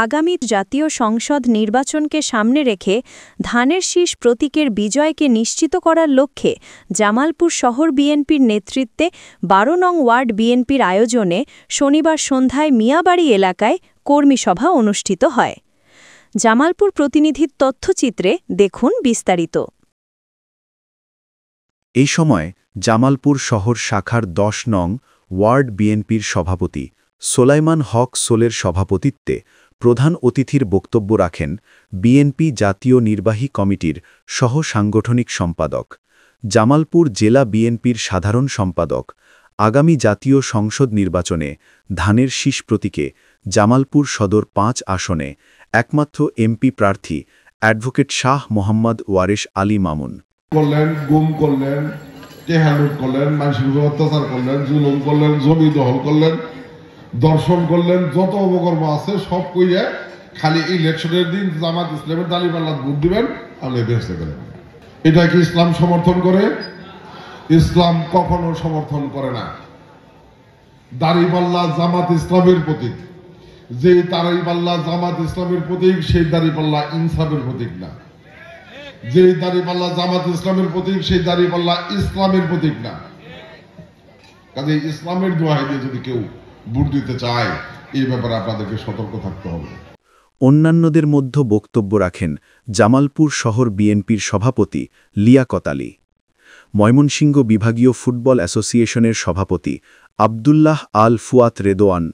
আগামী জাতীয় সংসদ নির্বাচনকে সামনে রেখে ধানের শীষ প্রতীকের বিজয়কে নিশ্চিত করার লক্ষ্যে জামালপুর শহর বিএনপির নেতৃত্বে ১২ নং ওয়ার্ড বিএনপির আয়োজনে শনিবার সন্ধ্যায় মিয়াবাড়ি এলাকায় কর্মী সভা অনুষ্ঠিত হয়। জামালপুর প্রতিনিধির তথ্যচিত্রে দেখুন বিস্তারিত। এই সময় জামালপুর শহর শাখার ১০ নং ওয়ার্ড বিএনপির সভাপতি সোলাইমান হক সোলের সভাপতিত্বে প্রধান অতিথির বক্তব্য রাখেন বিএনপি জাতীয় নির্বাহী কমিটির সহ সাংগঠনিক সম্পাদক, জামালপুর জেলা বিএনপির সাধারণ সম্পাদক। আগামী জাতীয় সংসদ নির্বাচনে ধানের শীষ প্রতীকে জামালপুর সদর ৫ আসনে একমাত্র এমপি প্রার্থী অ্যাডভোকেট শাহ মোহাম্মদ ওয়ারেশ আলী মামুন। গুম করলেন, টেহালুট করলেন, মানুষের উপর অত্যাচার করলেন, জুলুম করলেন, জমি দখল করলেন, দর্শন করলেন, যত অপকর্ম আছে সব কইয়া খালি ইলেকশনের দিন জামাত ইসলামের দালিপাল্লাত ভোট দিবেন, আপনি বেঁচে গেলেন। এটা কি ইসলাম সমর্থন করে? ইসলাম কখনো সমর্থন করে না। দাড়িপাল্লা জামাত ইসলামের প্রতীক, যে দাড়িপাল্লা জামাত ইসলামের প্রতীক সেই দাড়িপাল্লা ইনসাফের প্রতীক না। যে দাড়িপাল্লা জামাত ইসলামের প্রতীক সেই দাড়িপাল্লা ইসলামের প্রতীক না। কাজে ইসলামের দোহাই দিয়ে যদি কেউ ভোট দিতে চায়, এই ব্যাপারে আপনাদেরকে সতর্ক থাকতে হবে। অন্যান্যদের মধ্যে বক্তব্য রাখেন জামালপুর শহর বিএনপির সভাপতি লিয়াকত আলী, ময়মনসিংহ বিভাগীয় ফুটবল অ্যাসোসিয়েশনের সভাপতি আবদুল্লাহ আল ফুয়াত রেদোয়ান,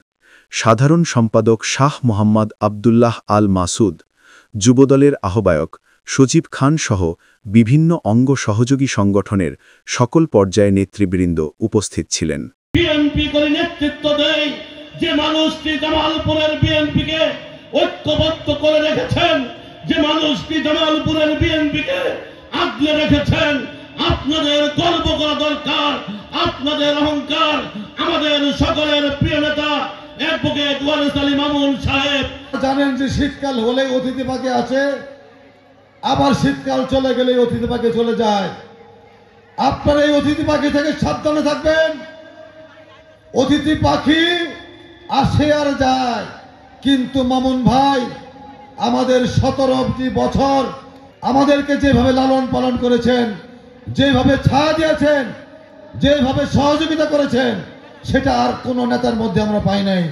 সাধারণ সম্পাদক শাহ মোহাম্মদ আবদুল্লাহ আল মাসুদ, যুবদলের আহ্বায়ক সজীব খান সহ বিভিন্ন অঙ্গ সহযোগী সংগঠনের সকল পর্যায়ে নেতৃবৃন্দ উপস্থিত ছিলেন। বিএনপি করে নেতৃত্ব দেয় যে মানুষটি জামালপুরের বিএনপিকে ঐক্যবদ্ধ করে রেখেছেন, যে মানুষটি জামালপুরের বিএনপিকে আগলে রেখেছেন। আপনাদের গর্ব করা দরকার, আপনাদের অহংকার। আমাদের সকলের প্রিয় নেতা অ্যাডভোকেট ওয়ারেশ আলী মামুন সাহেব জানেন যে শীতকাল হলে অতিথি পাখি আসে, আবার শীতকাল চলে গেলে অতিথি পাখি চলে যায়। আপনারা এই অতিথি পাখি থেকে সাবধানে থাকবেন। অতিথি পাখি আসে আর যায়, কিন্তু মামুন ভাই আমাদের ১৭টি বছর আমাদেরকে যেভাবে লালন পালন করেছেন, যেভাবে ছায়া দিয়েছেন, যেভাবে সহযোগিতা করেছেন, সেটা আর কোনো নেতার মধ্যে আমরা পাই নাই।